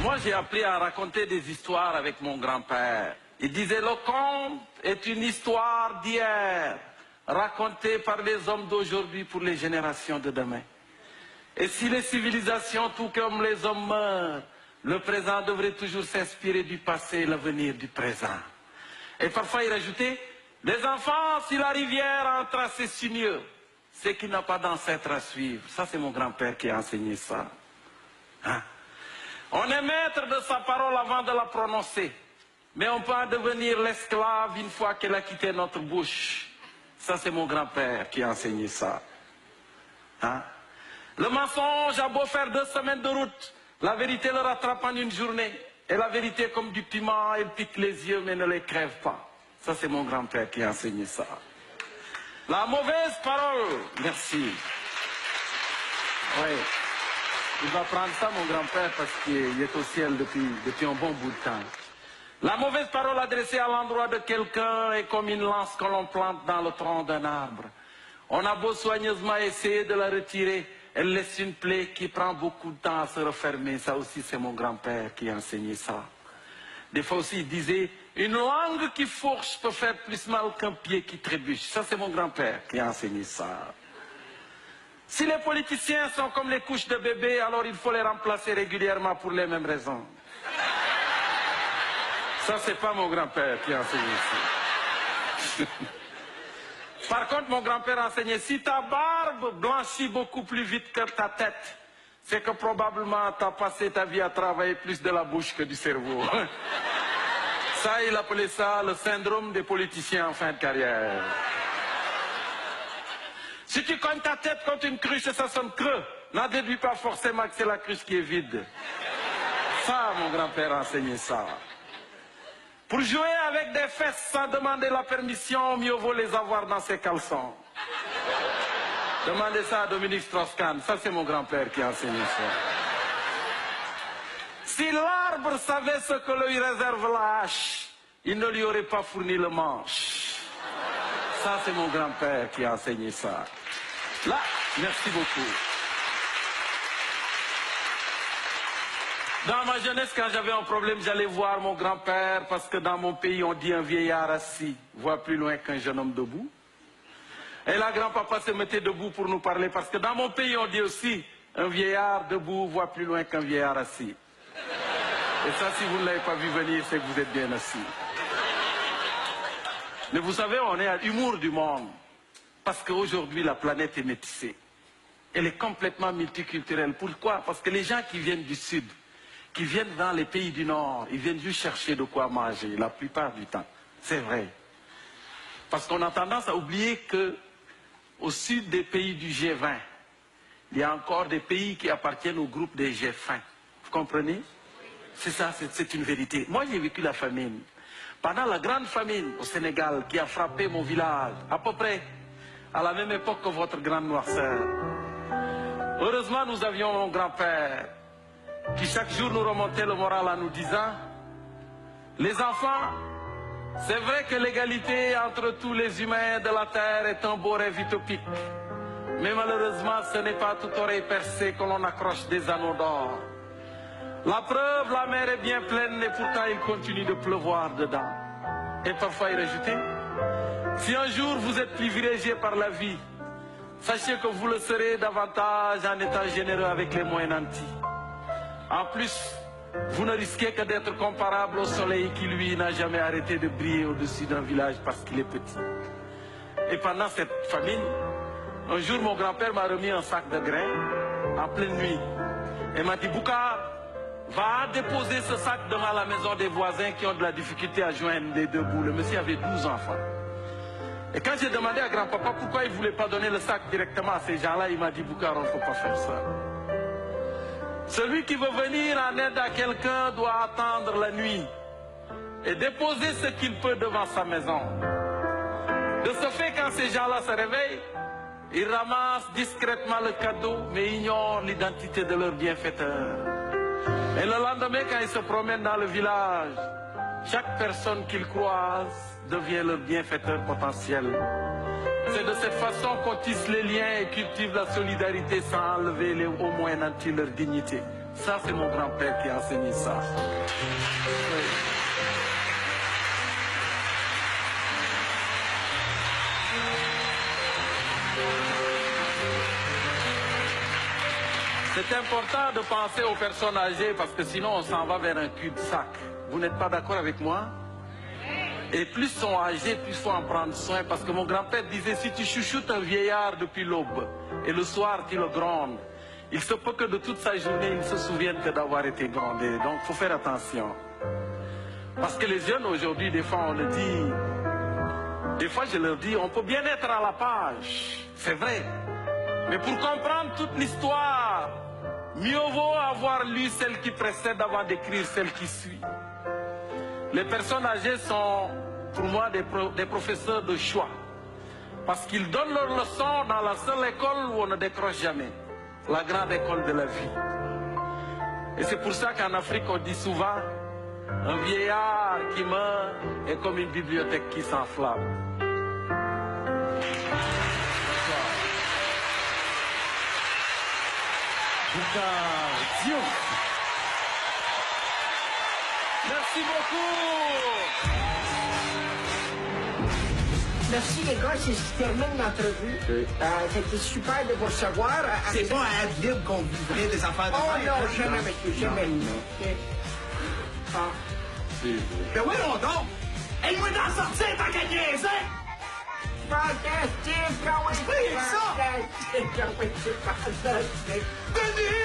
Moi, j'ai appris à raconter des histoires avec mon grand-père. Il disait, le conte est une histoire d'hier, racontée par les hommes d'aujourd'hui pour les générations de demain. Et si les civilisations, tout comme les hommes, meurent, le présent devrait toujours s'inspirer du passé et l'avenir du présent. Et parfois, il rajoutait, les enfants, si la rivière a un tracé sinueux, c'est qu'il n'a pas d'ancêtre à suivre. Ça, c'est mon grand-père qui a enseigné ça. Hein? On est maître de sa parole avant de la prononcer. Mais on peut en devenir l'esclave une fois qu'elle a quitté notre bouche. Ça, c'est mon grand-père qui a enseigné ça. Hein? Le mensonge a beau faire 2 semaines de route, la vérité le rattrape en une journée. Et la vérité, comme du piment, elle pique les yeux mais ne les crève pas. Ça, c'est mon grand-père qui a enseigné ça. La mauvaise parole, merci. Oui. Il va prendre ça, mon grand-père, parce qu'il est au ciel depuis un bon bout de temps. La mauvaise parole adressée à l'endroit de quelqu'un est comme une lance que l'on plante dans le tronc d'un arbre. On a beau soigneusement essayer de la retirer, elle laisse une plaie qui prend beaucoup de temps à se refermer. Ça aussi, c'est mon grand-père qui a enseigné ça. Des fois aussi, il disait, une langue qui fourche peut faire plus mal qu'un pied qui trébuche. Ça, c'est mon grand-père qui a enseigné ça. Si les politiciens sont comme les couches de bébé, alors il faut les remplacer régulièrement pour les mêmes raisons. Ça, c'est pas mon grand-père qui a enseigné ça. Par contre, mon grand-père enseignait, si ta barbe blanchit beaucoup plus vite que ta tête, c'est que probablement tu as passé ta vie à travailler plus de la bouche que du cerveau. Ça, il appelait ça le syndrome des politiciens en fin de carrière. Si tu cognes ta tête contre une cruche et ça sonne creux, n'en déduis pas forcément que c'est la cruche qui est vide. Ça, mon grand-père a enseigné ça. Pour jouer avec des fesses sans demander la permission, mieux vaut les avoir dans ses caleçons. Demandez ça à Dominique Strauss-Kahn. Ça, c'est mon grand-père qui a enseigné ça. Si l'arbre savait ce que lui réserve la hache, il ne lui aurait pas fourni le manche. Ça, c'est mon grand-père qui a enseigné ça. Là, merci beaucoup. Dans ma jeunesse, quand j'avais un problème, j'allais voir mon grand-père, parce que dans mon pays, on dit un vieillard assis voit plus loin qu'un jeune homme debout. Et là, grand-papa se mettait debout pour nous parler, parce que dans mon pays, on dit aussi un vieillard debout voit plus loin qu'un vieillard assis. Et ça, si vous ne l'avez pas vu venir, c'est que vous êtes bien assis. Mais vous savez, on est à l'humour du monde, parce qu'aujourd'hui, la planète est métissée. Elle est complètement multiculturelle. Pourquoi? Parce que les gens qui viennent du Sud, qui viennent dans les pays du Nord, ils viennent juste chercher de quoi manger, la plupart du temps. C'est vrai. Parce qu'on a tendance à oublier qu'au sud des pays du G20, il y a encore des pays qui appartiennent au groupe des G20. Vous comprenez? C'est ça, c'est une vérité. Moi, j'ai vécu la famine. Pendant la grande famine au Sénégal qui a frappé mon village, à peu près à la même époque que votre grande noirceur. Heureusement, nous avions mon grand-père qui chaque jour nous remontait le moral en nous disant, les enfants, c'est vrai que l'égalité entre tous les humains de la terre est un beau rêve utopique. Mais malheureusement, ce n'est pas à toute oreille percée que l'on accroche des anneaux d'or. La preuve, la mer est bien pleine et pourtant il continue de pleuvoir dedans. Et parfois il rajoutait, si un jour vous êtes privilégié par la vie, sachez que vous le serez davantage en étant généreux avec les moins nantis. En plus, vous ne risquez que d'être comparable au soleil qui, lui, n'a jamais arrêté de briller au-dessus d'un village parce qu'il est petit. Et pendant cette famine, un jour, mon grand-père m'a remis un sac de grains en pleine nuit. Et m'a dit, Bouka, va déposer ce sac devant la maison des voisins qui ont de la difficulté à joindre les deux bouts. Le monsieur avait 12 enfants. Et quand j'ai demandé à grand-papa pourquoi il ne voulait pas donner le sac directement à ces gens-là, il m'a dit, Bouka, on ne faut pas faire ça. Celui qui veut venir en aide à quelqu'un doit attendre la nuit et déposer ce qu'il peut devant sa maison. De ce fait, quand ces gens-là se réveillent, ils ramassent discrètement le cadeau, mais ignorent l'identité de leur bienfaiteur. Et le lendemain, quand ils se promènent dans le village, chaque personne qu'ils croisent devient leur bienfaiteur potentiel. C'est de cette façon qu'on tisse les liens et cultive la solidarité sans enlever aux moins nantis leur dignité. Ça, c'est mon grand-père qui a enseigné ça. Oui. C'est important de penser aux personnes âgées parce que sinon on s'en va vers un cul-de-sac. Vous n'êtes pas d'accord avec moi? Et plus ils sont âgés, plus il faut en prendre soin. Parce que mon grand-père disait, si tu chouchoutes un vieillard depuis l'aube et le soir tu le grondes, il se peut que de toute sa journée, il ne se souvienne que d'avoir été grondé. Donc il faut faire attention. Parce que les jeunes aujourd'hui, des fois on le dit, des fois je leur dis, on peut bien être à la page, c'est vrai. Mais pour comprendre toute l'histoire, mieux vaut avoir lu celle qui précède avant d'écrire celle qui suit. Les personnes âgées sont, pour moi, des professeurs de choix. Parce qu'ils donnent leurs leçons dans la seule école où on ne décroche jamais. La grande école de la vie. Et c'est pour ça qu'en Afrique, on dit souvent, un vieillard qui meurt est comme une bibliothèque qui s'enflamme. Merci beaucoup. Merci les gars, c'est ce qui termine l'entrevue. Oui. C'était super de vous recevoir. C'est pas à Adlib qu'on vivrait des affaires de Oh même, non, hein? jamais, monsieur, jamais. Ok. Ah. Mais oui, on donc! Aide-moi d'en sortir tant qu'à niaiser! Fantastique! Ah oui, Oui, ça! fantastique! Ah oui, c'est fantastique! Denis!